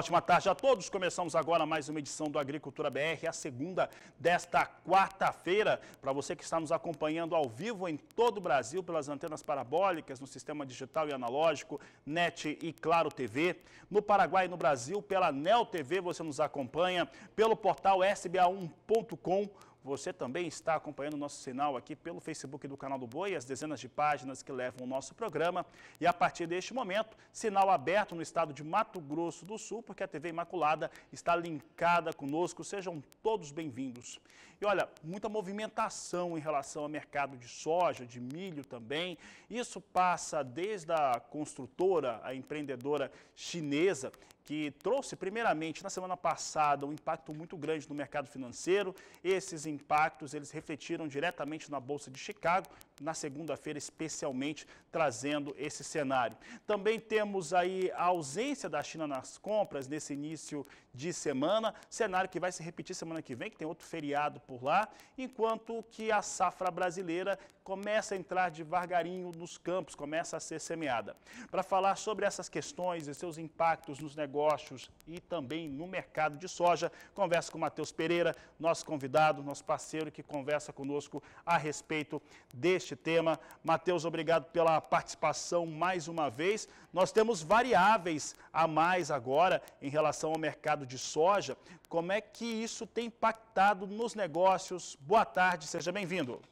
ótima tarde a todos. Começamos agora mais uma edição do Agricultura BR, a segunda desta quarta-feira. Para você que está nos acompanhando ao vivo em todo o Brasil, pelas antenas parabólicas, no sistema digital e analógico, NET e Claro TV. No Paraguai e no Brasil, pela NEL TV, você nos acompanha. Pelo portal sba1.com. Você também está acompanhando o nosso sinal aqui pelo Facebook do Canal do Boi, as dezenas de páginas que levam o nosso programa. E a partir deste momento, sinal aberto no estado de Mato Grosso do Sul, porque a TV Imaculada está linkada conosco. Sejam todos bem-vindos. E olha, muita movimentação em relação ao mercado de soja, de milho também. Isso passa desde a construtora, a empreendedora chinesa, que trouxe primeiramente na semana passada um impacto muito grande no mercado financeiro. Esses impactos eles refletiram diretamente na Bolsa de Chicago, na segunda-feira especialmente, trazendo esse cenário. Também temos aí a ausência da China nas compras nesse início de semana, cenário que vai se repetir semana que vem, que tem outro feriado por lá, enquanto que a safra brasileira começa a entrar devagarinho nos campos, começa a ser semeada. Para falar sobre essas questões e seus impactos nos negócios e também no mercado de soja, converso com o Matheus Pereira, nosso convidado, nosso parceiro que conversa conosco a respeito deste tema. Matheus, obrigado pela participação mais uma vez. Nós temos variáveis a mais agora em relação ao mercado de soja. Como é que isso tem impactado nos negócios? Boa tarde, seja bem-vindo.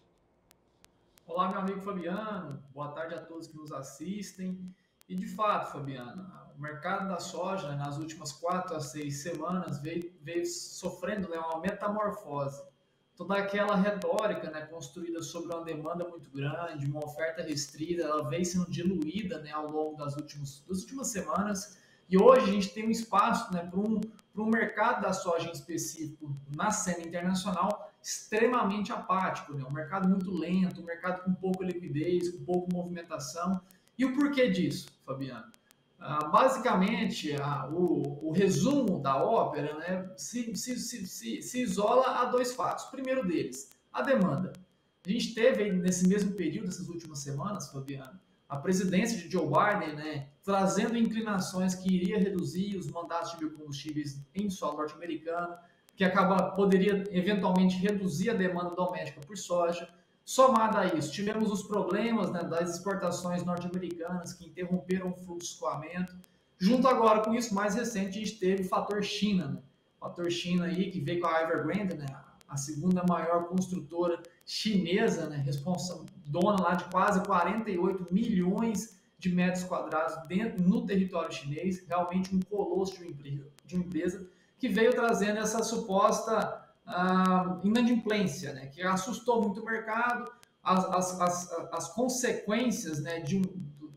Olá, meu amigo Fabiano. Boa tarde a todos que nos assistem. E de fato, Fabiano, o mercado da soja, né, nas últimas 4 a 6 semanas veio sofrendo, né, uma metamorfose. Toda aquela retórica, né, construída sobre uma demanda muito grande, uma oferta restrita, ela veio sendo diluída, né, ao longo das últimas semanas. E hoje a gente tem um espaço, né, para um mercado da soja em específico na cena internacional extremamente apático, né? Um mercado muito lento, um mercado com pouca liquidez, com pouca movimentação. E o porquê disso, Fabiano? Basicamente, o resumo da ópera, né, se isola a 2 fatos. O primeiro deles, a demanda. A gente teve nesse mesmo período, essas últimas semanas, Fabiano, a presidência de Joe Biden, né, trazendo inclinações que iria reduzir os mandatos de biocombustíveis em solo norte-americano, que poderia eventualmente reduzir a demanda doméstica por soja. Somado a isso, tivemos os problemas, né, das exportações norte-americanas que interromperam o fluxo de escoamento. Junto agora com isso, mais recente, a gente teve o fator China, né? O fator China aí que veio com a Evergrande, né, a segunda maior construtora chinesa, né, dona lá de quase 48 milhões de metros quadrados no território chinês, realmente um colosso de uma empresa que veio trazendo essa suposta inadimplência, né, que assustou muito o mercado. As consequências, né, de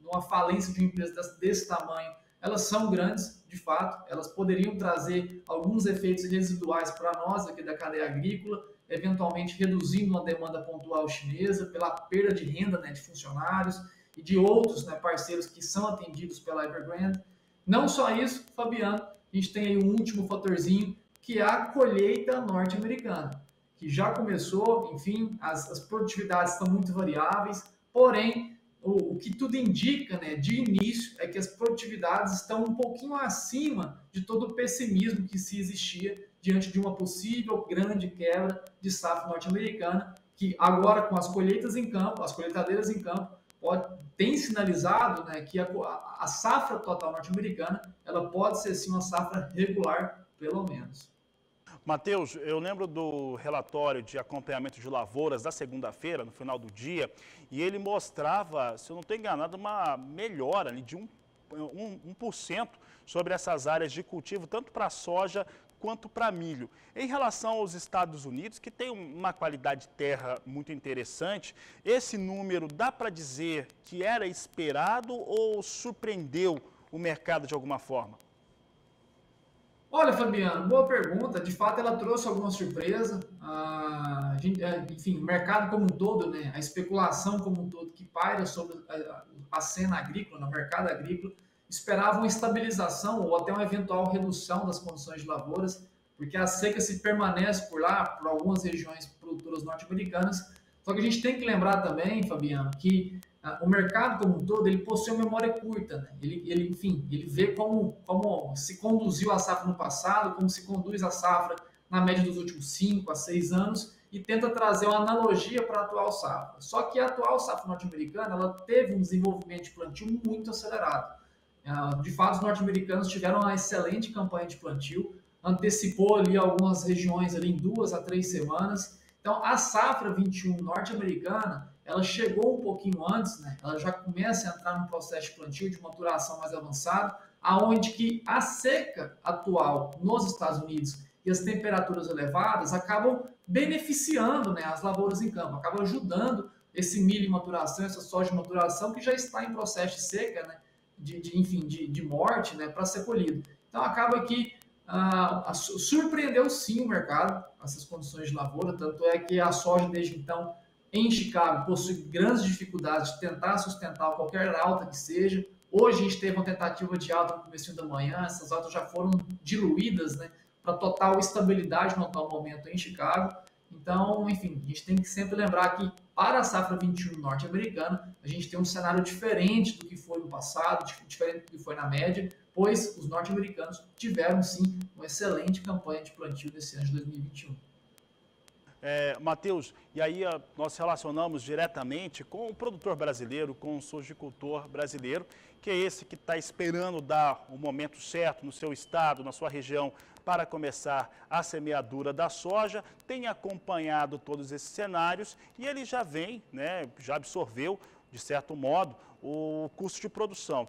uma falência de uma empresa desse tamanho, elas são grandes, de fato, elas poderiam trazer alguns efeitos residuais para nós aqui da cadeia agrícola, eventualmente reduzindo a demanda pontual chinesa pela perda de renda, né, de funcionários e de outros, né, parceiros que são atendidos pela Evergrande. Não só isso, Fabiano, a gente tem aí um último fatorzinho, que é a colheita norte-americana, que já começou, enfim, as produtividades estão muito variáveis, porém, o que tudo indica, né, de início, é que as produtividades estão um pouquinho acima de todo o pessimismo que se existia diante de uma possível grande quebra de safra norte-americana, que agora com as colheitas em campo, as colheitadeiras em campo, tem sinalizado, né, que a safra total norte-americana ela pode ser sim uma safra regular, pelo menos. Matheus, eu lembro do relatório de acompanhamento de lavouras da segunda-feira, no final do dia, e ele mostrava, se eu não estou enganado, uma melhora ali de 1% sobre essas áreas de cultivo, tanto para soja quanto para milho. Em relação aos Estados Unidos, que tem uma qualidade de terra muito interessante, esse número dá para dizer que era esperado ou surpreendeu o mercado de alguma forma? Olha, Fabiano, boa pergunta. De fato, ela trouxe alguma surpresa. Enfim, o mercado como um todo, né, a especulação como um todo que paira sobre a cena agrícola, no mercado agrícola, esperava uma estabilização ou até uma eventual redução das condições de lavouras, porque a seca se permanece por lá, por algumas regiões produtoras norte-americanas, Só que a gente tem que lembrar também, Fabiano, que o mercado como um todo, ele possui uma memória curta, né? Enfim, ele vê como se conduziu a safra no passado, como se conduz a safra na média dos últimos 5 a 6 anos e tenta trazer uma analogia para a atual safra. Só que a atual safra norte-americana, ela teve um desenvolvimento de plantio muito acelerado. De fato, os norte-americanos tiveram uma excelente campanha de plantio, antecipou ali algumas regiões ali em 2 a 3 semanas. Então, a safra 21 norte-americana, ela chegou um pouquinho antes, né? Ela já começa a entrar num processo de plantio de maturação mais avançado, aonde que a seca atual nos Estados Unidos e as temperaturas elevadas acabam beneficiando, né, as lavouras em campo, acabam ajudando esse milho em maturação, essa soja em maturação que já está em processo de seca, né, de morte, né, para ser colhido. Então acaba que surpreendeu sim o mercado, essas condições de lavoura, tanto é que a soja desde então em Chicago possui grandes dificuldades de tentar sustentar qualquer alta que seja. Hoje a gente teve uma tentativa de alta no começo da manhã, essas altas já foram diluídas, né, para total estabilidade no atual momento em Chicago. Então, enfim, a gente tem que sempre lembrar que para a safra 21 norte-americana, a gente tem um cenário diferente do que foi no passado, diferente do que foi na média, pois os norte-americanos tiveram sim uma excelente campanha de plantio nesse ano de 2021. Matheus, e aí nós relacionamos diretamente com o produtor brasileiro, com o sojicultor brasileiro, que é esse que está esperando dar o momento certo no seu estado, na sua região, para começar a semeadura da soja, tem acompanhado todos esses cenários e ele já vem, né, já absorveu, de certo modo, o custo de produção.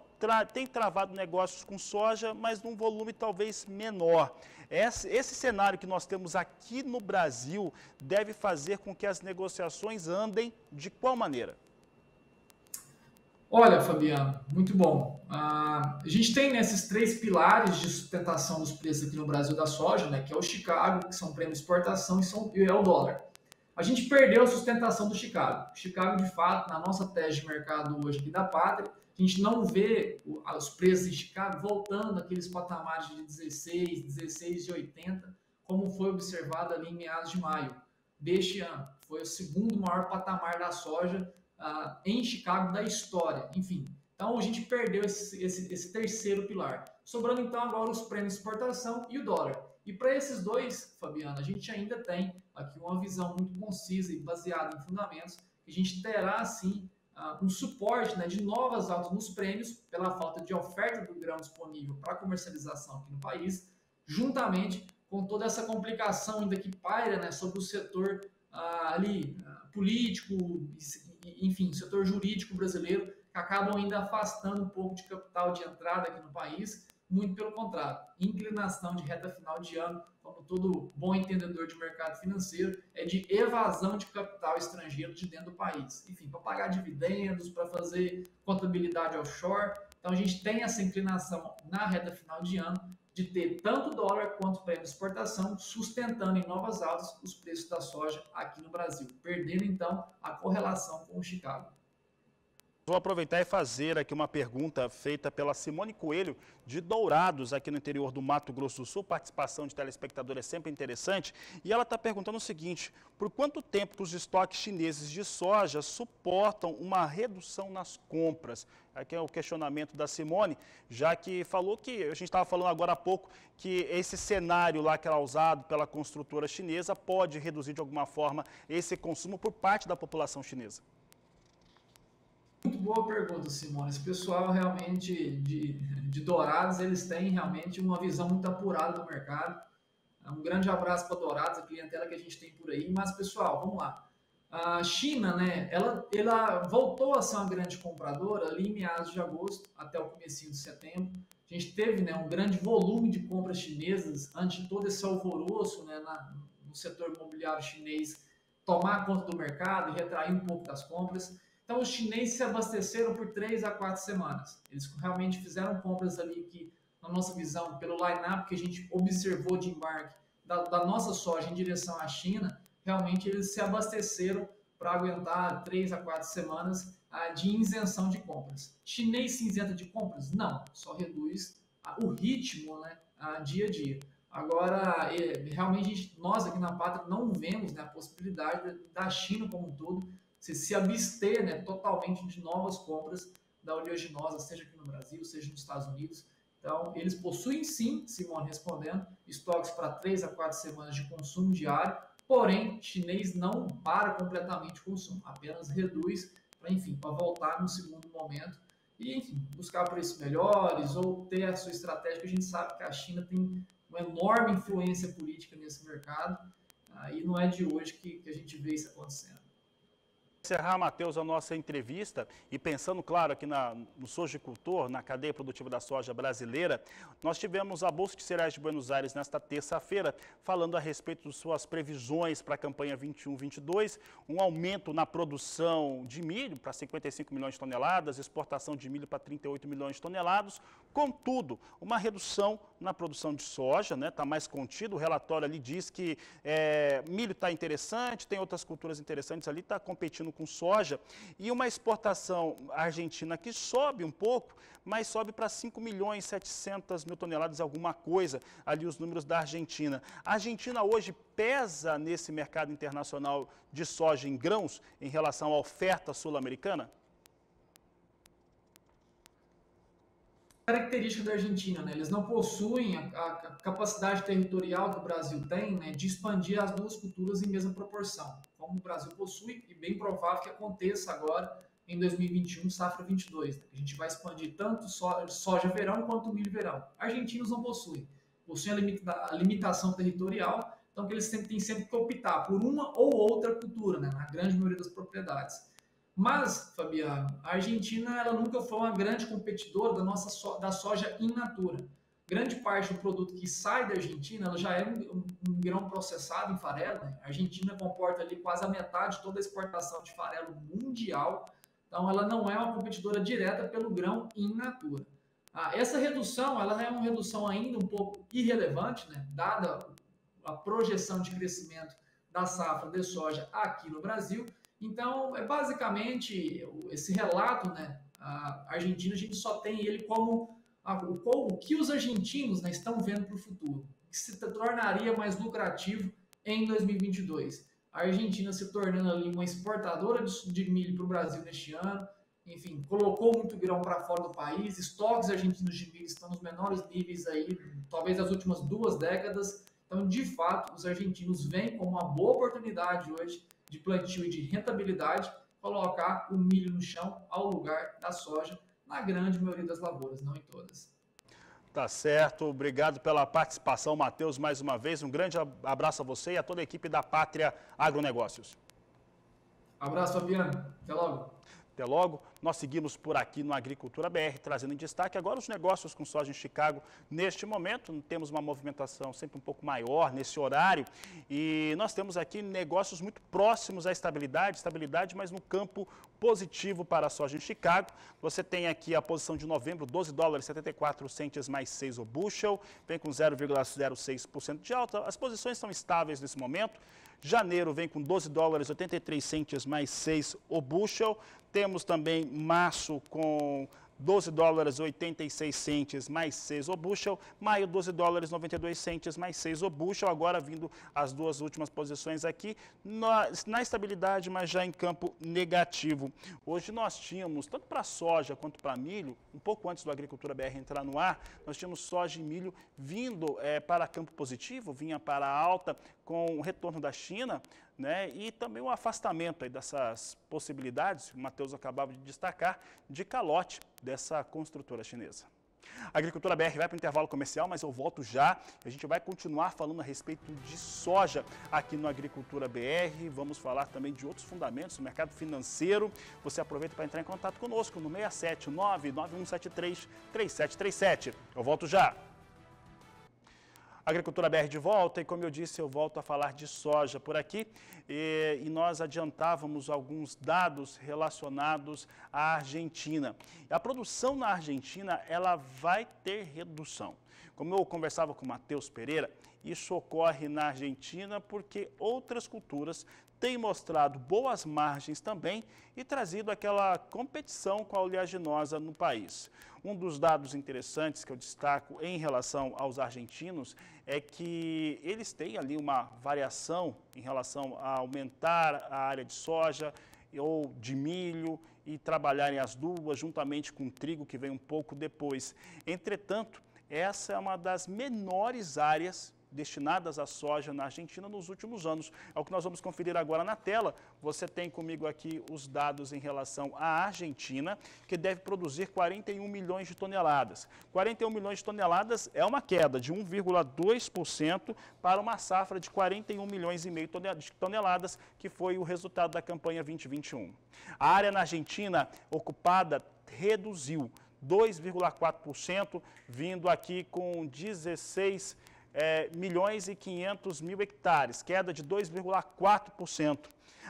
Tem travado negócios com soja, mas num volume talvez menor. Esse cenário que nós temos aqui no Brasil deve fazer com que as negociações andem de qual maneira? Olha, Fabiano, muito bom. A gente tem nesses 3 pilares de sustentação dos preços aqui no Brasil da soja, né, que é o Chicago, que são prêmios de exportação, e é o dólar. A gente perdeu a sustentação do Chicago. Chicago, de fato, na nossa tese de mercado hoje aqui da Pátria, a gente não vê os preços em Chicago voltando àqueles patamares de 16, 16,80, como foi observado ali em meados de maio deste ano. Foi o segundo maior patamar da soja em Chicago da história. Enfim, então a gente perdeu esse terceiro pilar. Sobrando então agora os prêmios de exportação e o dólar. E para esses dois, Fabiano, a gente ainda tem aqui uma visão muito concisa e baseada em fundamentos, que a gente terá sim um suporte, né, de novas altas nos prêmios, pela falta de oferta do grão disponível para comercialização aqui no país, juntamente com toda essa complicação ainda que paira, né, sobre o setor político, enfim, setor jurídico brasileiro, que acabam ainda afastando um pouco de capital de entrada aqui no país. Muito pelo contrário, inclinação de reta final de ano, como todo bom entendedor de mercado financeiro, é de evasão de capital estrangeiro de dentro do país. Enfim, para pagar dividendos, para fazer contabilidade offshore. Então a gente tem essa inclinação na reta final de ano de ter tanto dólar quanto prêmio de exportação, sustentando em novas altas os preços da soja aqui no Brasil, perdendo então a correlação com o Chicago. Vou aproveitar e fazer aqui uma pergunta feita pela Simone Coelho, de Dourados, aqui no interior do Mato Grosso do Sul. Participação de telespectador é sempre interessante. E ela está perguntando o seguinte: por quanto tempo que os estoques chineses de soja suportam uma redução nas compras? Aqui é o questionamento da Simone, já que falou que, a gente estava falando agora há pouco, que esse cenário lá que era usado pela construtora chinesa pode reduzir de alguma forma esse consumo por parte da população chinesa. Muito boa pergunta, Simone. Esse pessoal realmente de Dourados, eles têm realmente uma visão muito apurada do mercado. Um grande abraço para Dourados, a clientela que a gente tem por aí. Mas, pessoal, vamos lá. A China, né, ela voltou a ser uma grande compradora ali em meados de agosto até o comecinho de setembro. A gente teve, né, um grande volume de compras chinesas antes de todo esse alvoroço, né, no setor imobiliário chinês tomar conta do mercado e retrair um pouco das compras. Então, os chineses se abasteceram por 3 a 4 semanas. Eles realmente fizeram compras ali que, na nossa visão, pelo line-up que a gente observou de embarque da nossa soja em direção à China, realmente eles se abasteceram para aguentar 3 a 4 semanas de isenção de compras. Chinês se isenta de compras? Não, só reduz o ritmo, né, dia a dia. Agora, realmente, nós aqui na Pátria não vemos, né, a possibilidade da China como um todo se abster, né, totalmente de novas compras da oleaginosa, seja aqui no Brasil, seja nos Estados Unidos. Então, eles possuem sim, Simone respondendo, estoques para 3 a 4 semanas de consumo diário, porém, chinês não para completamente o consumo, apenas reduz, enfim, para voltar no segundo momento e, enfim, buscar preços melhores ou ter a sua estratégia, que a gente sabe que a China tem uma enorme influência política nesse mercado, e não é de hoje que a gente vê isso acontecendo. Encerrar, Matheus, a nossa entrevista e pensando, claro, aqui no sojicultor, na cadeia produtiva da soja brasileira, nós tivemos a Bolsa de Cereais de Buenos Aires nesta terça-feira, falando a respeito de suas previsões para a campanha 21-22, um aumento na produção de milho para 55 milhões de toneladas, exportação de milho para 38 milhões de toneladas, contudo, uma redução na produção de soja, né? Está mais contido, o relatório ali diz que milho está interessante, tem outras culturas interessantes ali, está competindo com soja, e uma exportação argentina que sobe um pouco, mas sobe para 5 milhões 700 mil toneladas, alguma coisa, ali os números da Argentina. A Argentina hoje pesa nesse mercado internacional de soja em grãos em relação à oferta sul-americana? Característica da Argentina, né? Eles não possuem a capacidade territorial que o Brasil tem, né, de expandir as duas culturas em mesma proporção, como o Brasil possui, e bem provável que aconteça agora em 2021, safra 22. Né? A gente vai expandir tanto soja verão quanto milho verão. Argentinos não possuem a limitação territorial, então que eles têm sempre que optar por uma ou outra cultura, né, na grande maioria das propriedades. Mas, Fabiano, a Argentina ela nunca foi uma grande competidora da soja in natura. Grande parte do produto que sai da Argentina ela já é um grão processado em farelo. Né? A Argentina comporta ali quase a metade de toda a exportação de farelo mundial. Então, ela não é uma competidora direta pelo grão in natura. Essa redução ela é uma redução ainda um pouco irrelevante, né? Dada a projeção de crescimento da safra de soja aqui no Brasil. Então, basicamente, esse relato, né, a Argentina, a gente só tem ele como o que os argentinos, né, estão vendo para o futuro, que se tornaria mais lucrativo em 2022. A Argentina se tornando ali uma exportadora de milho para o Brasil neste ano, enfim, colocou muito grão para fora do país, estoques argentinos de milho estão nos menores níveis aí, talvez das últimas 2 décadas. Então, de fato, os argentinos veem como uma boa oportunidade hoje de plantio e de rentabilidade, colocar o milho no chão ao lugar da soja, na grande maioria das lavouras, não em todas. Tá certo, obrigado pela participação, Matheus, mais uma vez. Um grande abraço a você e a toda a equipe da Pátria Agronegócios. Abraço, Fabiano. Até logo. Até logo. Nós seguimos por aqui no Agricultura BR, trazendo em destaque agora os negócios com soja em Chicago. Neste momento, temos uma movimentação sempre um pouco maior nesse horário e nós temos aqui negócios muito próximos à estabilidade, mas no campo positivo para a soja em Chicago. Você tem aqui a posição de novembro, 12 dólares 74 centes mais 6 o bushel, vem com 0,06% de alta. As posições são estáveis nesse momento. Janeiro vem com 12 dólares 83 centes mais 6 o bushel. Temos também março com 12 dólares 86 centes mais 6 o bushel. Maio, 12 dólares 92 centes mais 6 o bushel. Agora vindo as duas últimas posições aqui na estabilidade, mas já em campo negativo. Hoje nós tínhamos, tanto para soja quanto para milho, um pouco antes do Agricultura BR entrar no ar, nós tínhamos soja e milho vindo para campo positivo, vinha para a alta com o retorno da China, né, e também o afastamento aí dessas possibilidades, o Matheus acabava de destacar, de calote dessa construtora chinesa. A Agricultura BR vai para o intervalo comercial, mas eu volto já. A gente vai continuar falando a respeito de soja aqui no Agricultura BR. Vamos falar também de outros fundamentos do mercado financeiro. Você aproveita para entrar em contato conosco no 679-9173-3737. Eu volto já. Agricultura BR de volta e, como eu disse, eu volto a falar de soja por aqui e nós adiantávamos alguns dados relacionados à Argentina. A produção na Argentina, ela vai ter redução. Como eu conversava com o Matheus Pereira, Isso ocorre na Argentina porque outras culturas têm mostrado boas margens também e trazido aquela competição com a oleaginosa no país. Um dos dados interessantes que eu destaco em relação aos argentinos é que eles têm ali uma variação em relação a aumentar a área de soja ou de milho e trabalharem as duas juntamente com o trigo, que vem um pouco depois. Entretanto, essa é uma das menores áreas destinadas à soja na Argentina nos últimos anos. É o que nós vamos conferir agora na tela. Você tem comigo aqui os dados em relação à Argentina, que deve produzir 41 milhões de toneladas. 41 milhões de toneladas é uma queda de 1,2% para uma safra de 41 milhões e meio de toneladas, que foi o resultado da campanha 2021. A área na Argentina ocupada reduziu 2,4%, vindo aqui com 16 milhões e 500 mil hectares, queda de 2,4%.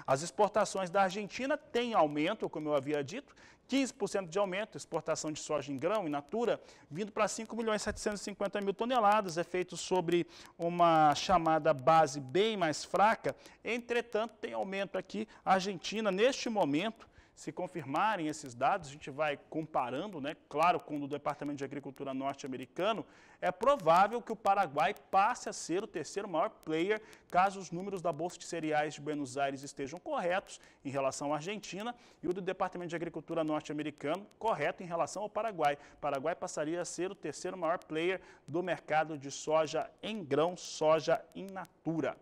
As exportações da Argentina têm aumento, como eu havia dito, 15% de aumento, exportação de soja em grão, in natura, vindo para 5 milhões e 750 mil toneladas, é feito sobre uma chamada base bem mais fraca. Entretanto, tem aumento aqui. A Argentina, neste momento, se confirmarem esses dados, a gente vai comparando, né, claro, com o do Departamento de Agricultura norte-americano, é provável que o Paraguai passe a ser o terceiro maior player, caso os números da Bolsa de Cereais de Buenos Aires estejam corretos em relação à Argentina e o do Departamento de Agricultura norte-americano correto em relação ao Paraguai. O Paraguai passaria a ser o terceiro maior player do mercado de soja em grão, soja in natura.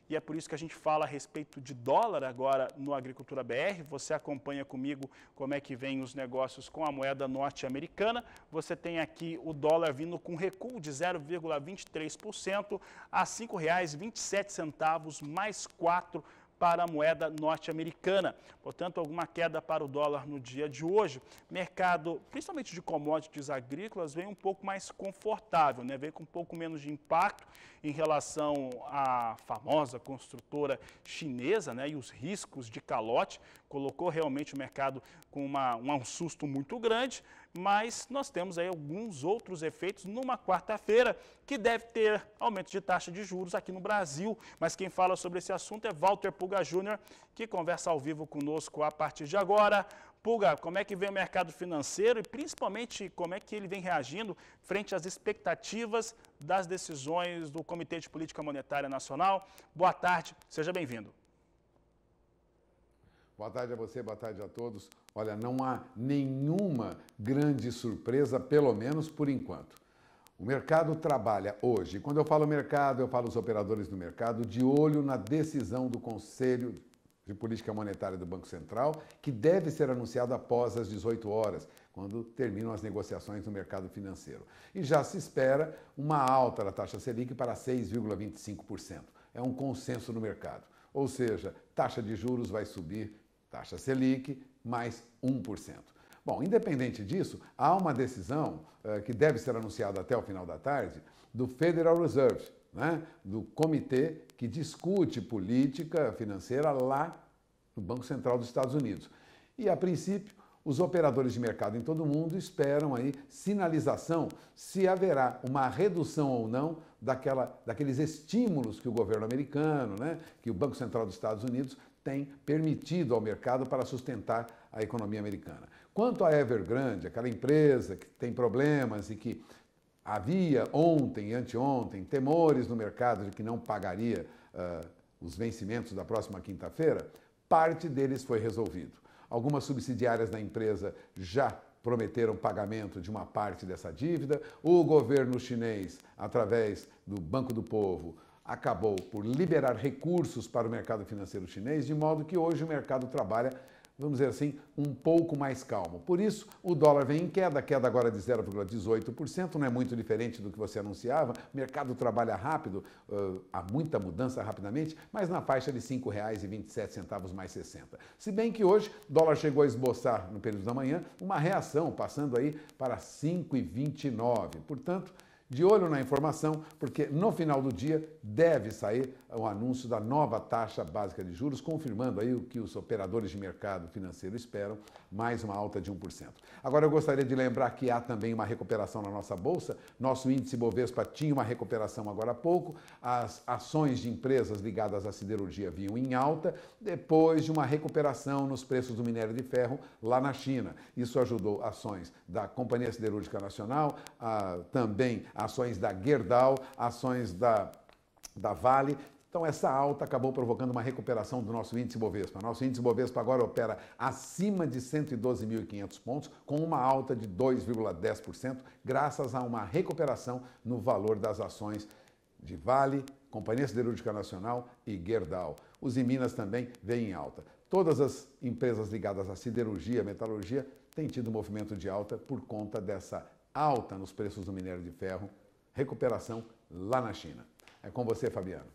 E é por isso que a gente fala a respeito de dólar agora no Agricultura BR. Você acompanha comigo como é que vem os negócios com a moeda norte-americana. Você tem aqui o dólar vindo com recuo de 0,23% a R$ 5,27 mais 4 para a moeda norte-americana. Portanto, alguma queda para o dólar no dia de hoje. Mercado, principalmente de commodities agrícolas, vem um pouco mais confortável, né? Vem com um pouco menos de impacto em relação à famosa construtora chinesa, né? E os riscos de calote. Colocou realmente o mercado com um susto muito grande, mas nós temos aí alguns outros efeitos numa quarta-feira que deve ter aumento de taxa de juros aqui no Brasil. Mas quem fala sobre esse assunto é Walter Pulga Júnior, que conversa ao vivo conosco a partir de agora. Pulga, como é que vem o mercado financeiro e principalmente como é que ele vem reagindo frente às expectativas das decisões do Comitê de Política Monetária Nacional? Boa tarde, seja bem-vindo. Boa tarde a você, boa tarde a todos. Olha, não há nenhuma grande surpresa, pelo menos por enquanto. O mercado trabalha hoje, quando eu falo mercado, eu falo os operadores do mercado, de olho na decisão do Conselho de Política Monetária do Banco Central, que deve ser anunciado após as 18 horas, quando terminam as negociações no mercado financeiro. E já se espera uma alta da taxa Selic para 6,25%. É um consenso no mercado. Ou seja, taxa de juros vai subir, taxa Selic, mais 1%. Bom, independente disso, há uma decisão que deve ser anunciada até o final da tarde do Federal Reserve, né, do comitê que discute política financeira lá no Banco Central dos Estados Unidos. E, a princípio, os operadores de mercado em todo o mundo esperam aí sinalização se haverá uma redução ou não daqueles estímulos que o governo americano, né, que o Banco Central dos Estados Unidos tem permitido ao mercado para sustentar a economia americana. Quanto à Evergrande, aquela empresa que tem problemas e que havia ontem e anteontem temores no mercado de que não pagaria os vencimentos da próxima quinta-feira, parte deles foi resolvido. Algumas subsidiárias da empresa já prometeram pagamento de uma parte dessa dívida. O governo chinês, através do Banco do Povo, acabou por liberar recursos para o mercado financeiro chinês, de modo que hoje o mercado trabalha, vamos dizer assim, um pouco mais calmo. Por isso, o dólar vem em queda, queda agora de 0,18%, não é muito diferente do que você anunciava. O mercado trabalha rápido, há muita mudança rapidamente, mas na faixa de R$ 5,27 mais 60. Se bem que hoje o dólar chegou a esboçar, no período da manhã, uma reação, passando aí para 5,29. Portanto, De olho na informação, porque no final do dia deve sair o anúncio da nova taxa básica de juros, confirmando aí o que os operadores de mercado financeiro esperam, mais uma alta de 1%. Agora eu gostaria de lembrar que há também uma recuperação na nossa bolsa. Nosso índice Bovespa tinha uma recuperação agora há pouco. As ações de empresas ligadas à siderurgia vinham em alta, depois de uma recuperação nos preços do minério de ferro lá na China. Isso ajudou ações da Companhia Siderúrgica Nacional, também ações da Gerdau, ações da Vale. Então, essa alta acabou provocando uma recuperação do nosso índice Bovespa. Nosso índice Bovespa agora opera acima de 112.500 pontos, com uma alta de 2,10%, graças a uma recuperação no valor das ações de Vale, Companhia Siderúrgica Nacional e Gerdau. Os em Minas também vêm em alta. Todas as empresas ligadas à siderurgia, metalurgia, têm tido movimento de alta por conta dessa alta nos preços do minério de ferro, recuperação lá na China. É com você, Fabiano.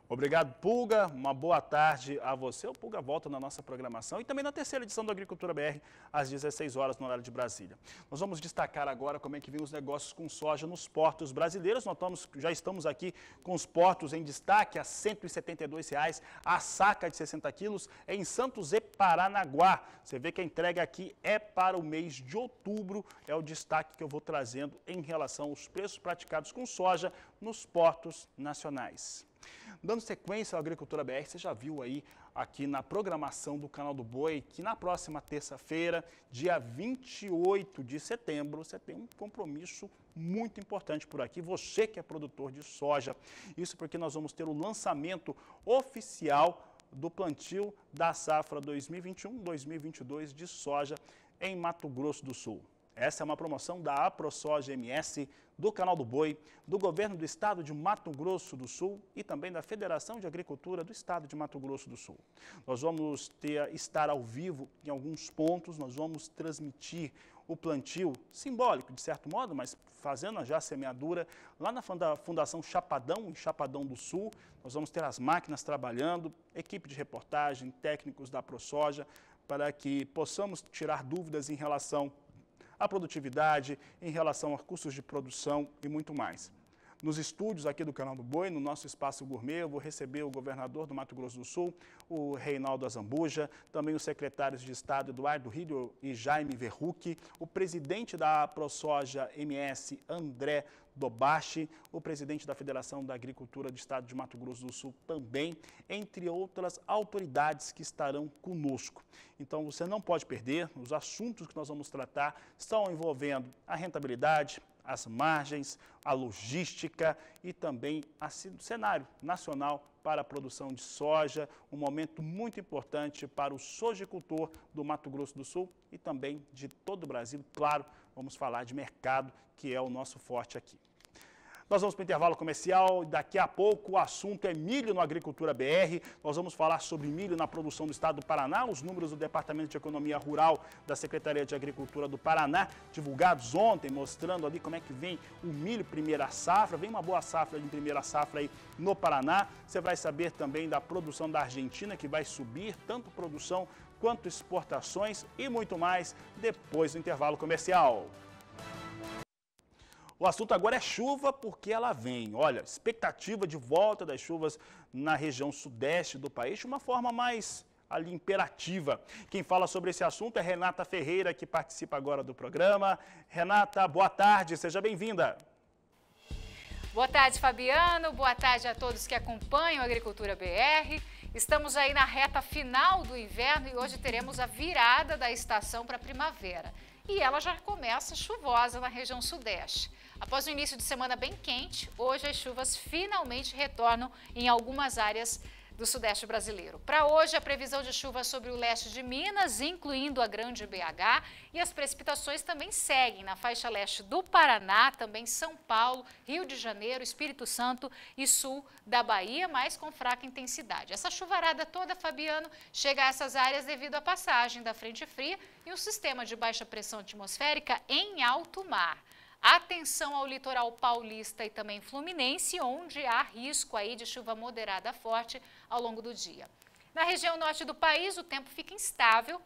Obrigado, Pulga. Uma boa tarde a você. O Pulga volta na nossa programação e também na terceira edição do Agricultura BR, às 16 horas, no horário de Brasília. Nós vamos destacar agora como é que vem os negócios com soja nos portos brasileiros. Nós já estamos aqui com os portos em destaque, a R$ 172,00 a saca de 60 quilos em Santos e Paranaguá. Você vê que a entrega aqui é para o mês de outubro, é o destaque que eu vou trazendo em relação aos preços praticados com soja nos portos nacionais. Dando sequência à Agricultura BR, você já viu aí aqui na programação do Canal do Boi que na próxima terça-feira, dia 28 de setembro, você tem um compromisso muito importante por aqui, você que é produtor de soja. Isso porque nós vamos ter o lançamento oficial do plantio da safra 2021-2022 de soja em Mato Grosso do Sul. Essa é uma promoção da AproSoja MS, do Canal do Boi, do Governo do Estado de Mato Grosso do Sul e também da Federação de Agricultura do Estado de Mato Grosso do Sul. Nós vamos estar ao vivo em alguns pontos, nós vamos transmitir o plantio simbólico, de certo modo, mas fazendo já a semeadura lá na Fundação Chapadão, em Chapadão do Sul. Nós vamos ter as máquinas trabalhando, equipe de reportagem, técnicos da AproSoja, para que possamos tirar dúvidas em relação à produtividade, em relação a custos de produção e muito mais. Nos estúdios aqui do Canal do Boi, no nosso espaço gourmet, eu vou receber o governador do Mato Grosso do Sul, o Reinaldo Azambuja, também os secretários de Estado Eduardo Rídio e Jaime Verrucchi, o presidente da AproSoja MS, André Dobachi, o presidente da Federação da Agricultura do Estado de Mato Grosso do Sul também, entre outras autoridades que estarão conosco. Então você não pode perder, os assuntos que nós vamos tratar estão envolvendo a rentabilidade, as margens, a logística e também o cenário nacional para a produção de soja, um momento muito importante para o sojicultor do Mato Grosso do Sul e também de todo o Brasil. Claro, vamos falar de mercado, que é o nosso forte aqui. Nós vamos para o intervalo comercial, daqui a pouco o assunto é milho no Agricultura BR. Nós vamos falar sobre milho na produção do estado do Paraná, os números do Departamento de Economia Rural da Secretaria de Agricultura do Paraná, divulgados ontem, mostrando ali como é que vem o milho primeira safra. Vem uma boa safra de primeira safra aí no Paraná. Você vai saber também da produção da Argentina, que vai subir, tanto produção quanto exportações e muito mais depois do intervalo comercial. O assunto agora é chuva, porque ela vem. Olha, expectativa de volta das chuvas na região sudeste do país de uma forma mais ali imperativa. Quem fala sobre esse assunto é Renata Ferreira, que participa agora do programa. Renata, boa tarde, seja bem-vinda. Boa tarde, Fabiano. Boa tarde a todos que acompanham a Agricultura BR. Estamos aí na reta final do inverno e hoje teremos a virada da estação para a primavera. E ela já começa chuvosa na região sudeste. Após um início de semana bem quente, hoje as chuvas finalmente retornam em algumas áreas do sudeste brasileiro. Para hoje, a previsão de chuva sobre o leste de Minas, incluindo a Grande BH, e as precipitações também seguem na faixa leste do Paraná, também São Paulo, Rio de Janeiro, Espírito Santo e sul da Bahia, mas com fraca intensidade. Essa chuvarada toda, Fabiano, chega a essas áreas devido à passagem da frente fria e um sistema de baixa pressão atmosférica em alto mar. Atenção ao litoral paulista e também fluminense, onde há risco aí de chuva moderada forte ao longo do dia. Na região norte do país, o tempo fica instável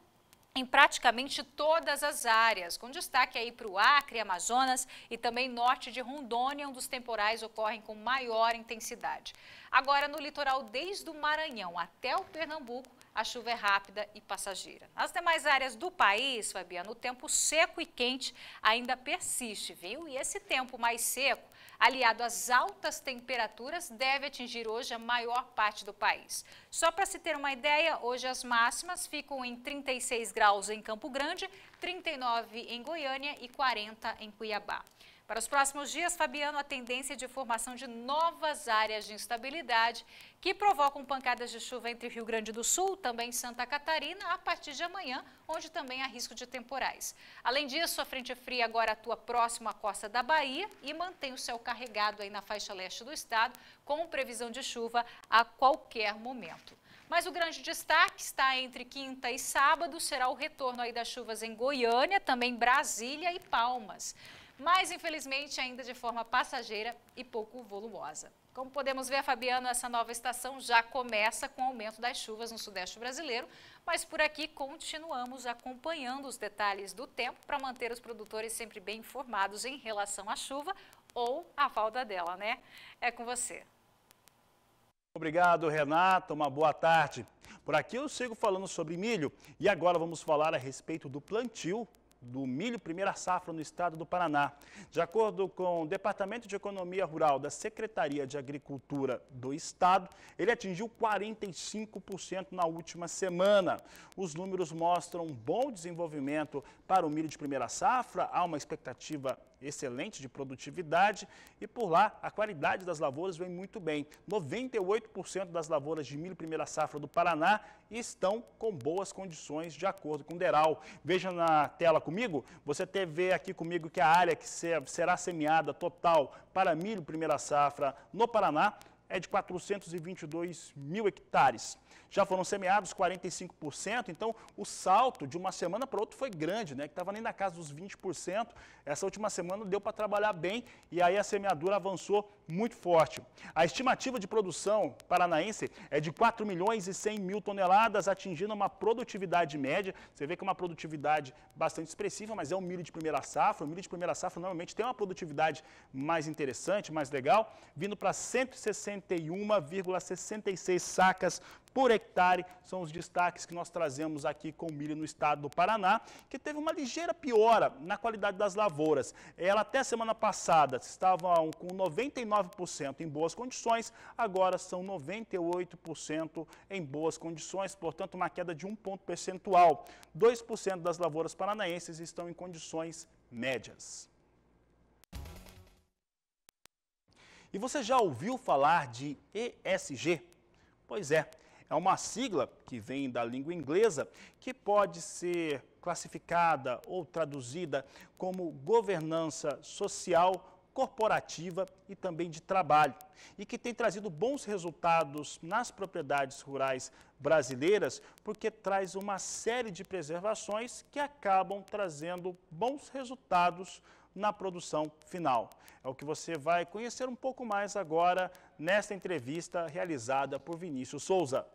em praticamente todas as áreas, com destaque aí para o Acre, Amazonas e também norte de Rondônia, onde os temporais ocorrem com maior intensidade. Agora, no litoral, desde o Maranhão até o Pernambuco, a chuva é rápida e passageira. Nas demais áreas do país, Fabiano, o tempo seco e quente ainda persiste, viu? E esse tempo mais seco, aliado às altas temperaturas, deve atingir hoje a maior parte do país. Só para se ter uma ideia, hoje as máximas ficam em 36 graus em Campo Grande, 39 em Goiânia e 40 em Cuiabá. Para os próximos dias, Fabiano, a tendência é de formação de novas áreas de instabilidade que provocam pancadas de chuva entre Rio Grande do Sul, também Santa Catarina, a partir de amanhã, onde também há risco de temporais. Além disso, a frente fria agora atua próximo à costa da Bahia e mantém o céu carregado aí na faixa leste do estado, com previsão de chuva a qualquer momento. Mas o grande destaque está entre quinta e sábado, será o retorno aí das chuvas em Goiânia, também Brasília e Palmas. Mas, infelizmente, ainda de forma passageira e pouco volumosa. Como podemos ver, Fabiano, essa nova estação já começa com o aumento das chuvas no sudeste brasileiro, mas por aqui continuamos acompanhando os detalhes do tempo para manter os produtores sempre bem informados em relação à chuva ou à falta dela, né? É com você. Obrigado, Renata. Uma boa tarde. Por aqui eu sigo falando sobre milho e agora vamos falar a respeito do plantio do milho primeira safra no estado do Paraná. De acordo com o Departamento de Economia Rural da Secretaria de Agricultura do estado, ele atingiu 45% na última semana. Os números mostram um bom desenvolvimento para o milho de primeira safra, há uma expectativa excelente de produtividade e por lá a qualidade das lavouras vem muito bem. 98% das lavouras de milho primeira safra do Paraná estão com boas condições de acordo com o DERAL. Veja na tela comigo, você vê aqui comigo que a área que será semeada total para milho primeira safra no Paraná é de 422 mil hectares. Já foram semeados 45%, então o salto de uma semana para outra foi grande, né? Que estava nem na casa dos 20%. Essa última semana deu para trabalhar bem e aí a semeadura avançou muito forte. A estimativa de produção paranaense é de 4 milhões e 100 mil toneladas, atingindo uma produtividade média. Você vê que é uma produtividade bastante expressiva, mas é um milho de primeira safra. O milho de primeira safra normalmente tem uma produtividade mais interessante, mais legal, vindo para 161,66 sacas por hectare. São os destaques que nós trazemos aqui com o milho no estado do Paraná, que teve uma ligeira piora na qualidade das lavouras. Ela até semana passada estava com 99% em boas condições, agora são 98% em boas condições, portanto uma queda de 1 ponto percentual. 2% das lavouras paranaenses estão em condições médias. E você já ouviu falar de ESG? Pois é uma sigla que vem da língua inglesa que pode ser classificada ou traduzida como governança social, corporativa e também de trabalho, e que tem trazido bons resultados nas propriedades rurais brasileiras, porque traz uma série de preservações que acabam trazendo bons resultados na produção final. É o que você vai conhecer um pouco mais agora nesta entrevista realizada por Vinícius Souza.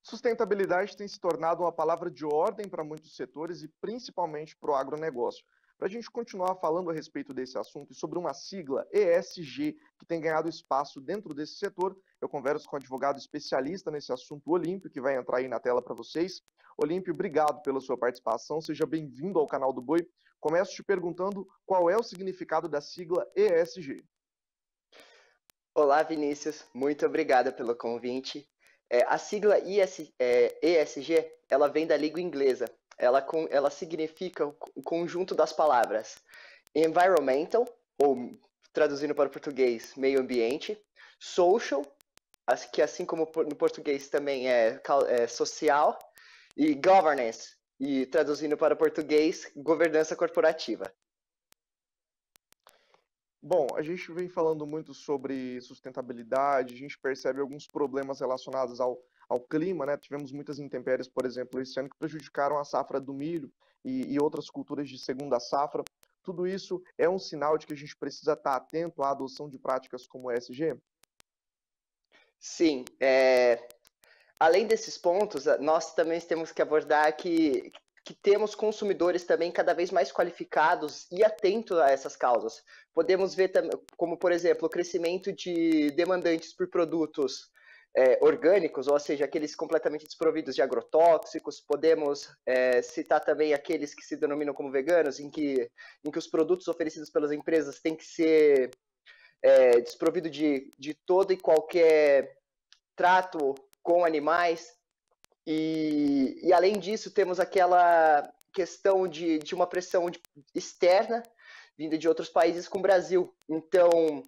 Sustentabilidade tem se tornado uma palavra de ordem para muitos setores e principalmente para o agronegócio. Para a gente continuar falando a respeito desse assunto e sobre uma sigla ESG que tem ganhado espaço dentro desse setor, eu converso com um advogado especialista nesse assunto, Olímpio, que vai entrar aí na tela para vocês. Olímpio, obrigado pela sua participação, seja bem-vindo ao canal do Boi. Começo te perguntando qual é o significado da sigla ESG. Olá, Vinícius, muito obrigada pelo convite. A sigla ESG, ela vem da língua inglesa. Ela significa o conjunto das palavras environmental, ou traduzindo para o português, meio ambiente, social, que assim como no português também é social, e governance, e traduzindo para o português, governança corporativa. Bom, a gente vem falando muito sobre sustentabilidade, a gente percebe alguns problemas relacionados ao clima, né? Tivemos muitas intempéries, por exemplo, esse ano que prejudicaram a safra do milho e outras culturas de segunda safra. Tudo isso é um sinal de que a gente precisa estar atento à adoção de práticas como o ESG? Sim, além desses pontos, nós também temos que abordar que temos consumidores também cada vez mais qualificados e atentos a essas causas. Podemos ver, como, por exemplo, o crescimento de demandantes por produtos orgânicos, ou seja, aqueles completamente desprovidos de agrotóxicos. Podemos citar também aqueles que se denominam como veganos, em que os produtos oferecidos pelas empresas têm que ser desprovidos de todo e qualquer trato com animais. E além disso, temos aquela questão de uma pressão externa vinda de outros países com o Brasil. Então,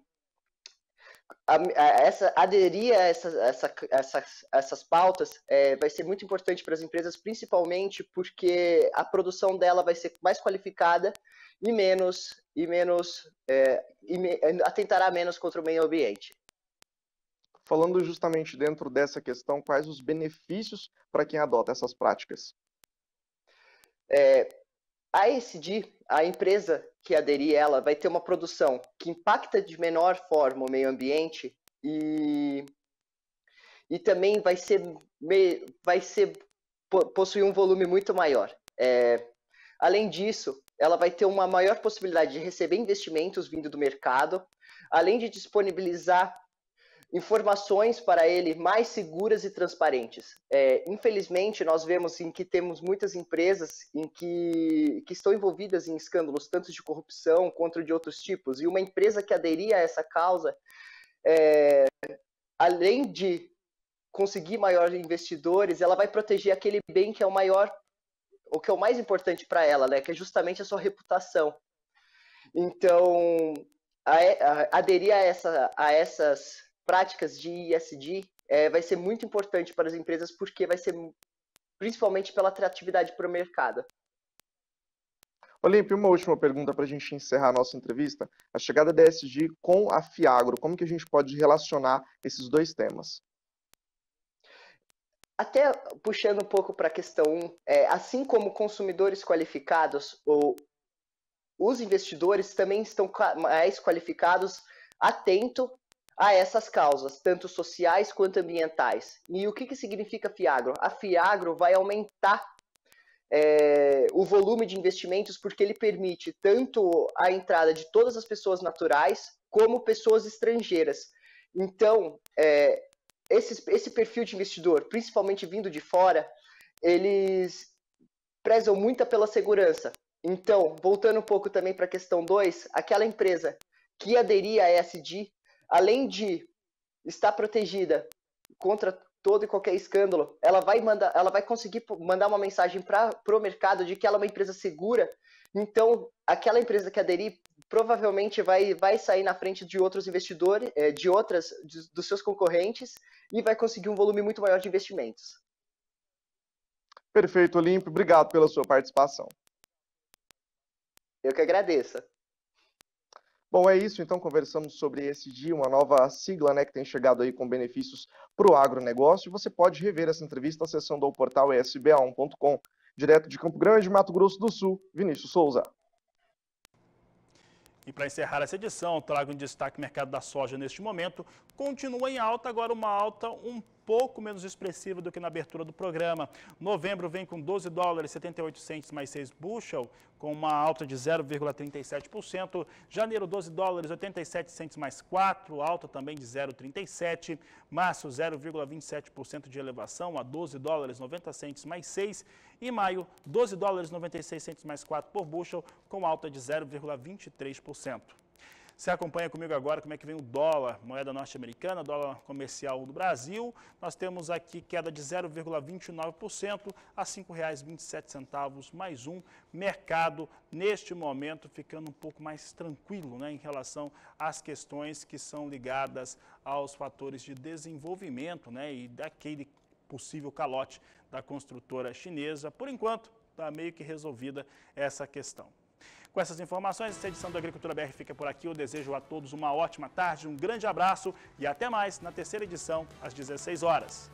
aderir a essas pautas vai ser muito importante para as empresas, principalmente porque a produção dela vai ser mais qualificada e atentará menos contra o meio ambiente. Falando justamente dentro dessa questão, quais os benefícios para quem adota essas práticas? A ESG, a empresa que aderir ela, vai ter uma produção que impacta de menor forma o meio ambiente e também possuir um volume muito maior. Além disso, ela vai ter uma maior possibilidade de receber investimentos vindo do mercado, além de disponibilizar informações para ele mais seguras e transparentes. Infelizmente, nós vemos em que temos muitas empresas em que estão envolvidas em escândalos, tanto de corrupção quanto de outros tipos, e uma empresa que aderir a essa causa, além de conseguir maiores investidores, ela vai proteger aquele bem que é o que é o mais importante para ela, né, que é justamente a sua reputação. Então, aderir a essas práticas de ESG vai ser muito importante para as empresas, porque vai ser principalmente pela atratividade para o mercado. Olímpio, uma última pergunta para a gente encerrar a nossa entrevista. A chegada da ESG com a Fiagro, como que a gente pode relacionar esses dois temas? Até puxando um pouco para a questão 1, assim como consumidores qualificados, os investidores também estão mais qualificados, atento a essas causas, tanto sociais quanto ambientais. E o que significa Fiagro? A Fiagro vai aumentar o volume de investimentos, porque ele permite tanto a entrada de todas as pessoas naturais, como pessoas estrangeiras. Então, esse perfil de investidor, principalmente vindo de fora, eles prezam muito pela segurança. Então, voltando um pouco também para a questão 2, aquela empresa que aderir a ESG, além de estar protegida contra todo e qualquer escândalo, ela vai conseguir mandar uma mensagem para o mercado de que ela é uma empresa segura. Então, aquela empresa que aderir provavelmente vai sair na frente de outros investidores, dos seus concorrentes, e vai conseguir um volume muito maior de investimentos. Perfeito, Olímpio. Obrigado pela sua participação. Eu que agradeço. Bom, é isso. Então, conversamos sobre ESG, uma nova sigla, né, que tem chegado aí com benefícios para o agronegócio. Você pode rever essa entrevista acessando o portal esba1.com. Direto de Campo Grande, Mato Grosso do Sul, Vinícius Souza. E para encerrar essa edição, trago em destaque o mercado da soja neste momento. Continua em alta, agora uma alta um pouco menos expressiva do que na abertura do programa. Novembro vem com 12 dólares 78 centes mais 6 bushel, com uma alta de 0,37%. Janeiro, 12 dólares 87 centes mais 4, alta também de 0,37%. Março, 0,27% de elevação a 12 dólares 90 centes mais 6. E maio, 12 dólares 96 centes mais 4 por bushel, com alta de 0,23%. Você acompanha comigo agora como é que vem o dólar, moeda norte-americana, dólar comercial do Brasil. Nós temos aqui queda de 0,29% a R$ 5,27 mais um. Mercado, neste momento, ficando um pouco mais tranquilo, né, em relação às questões que são ligadas aos fatores de desenvolvimento, né, e daquele possível calote da construtora chinesa. Por enquanto, está meio que resolvida essa questão. Com essas informações, essa edição do Agricultura BR fica por aqui. Eu desejo a todos uma ótima tarde, um grande abraço e até mais na terceira edição, às 16 horas.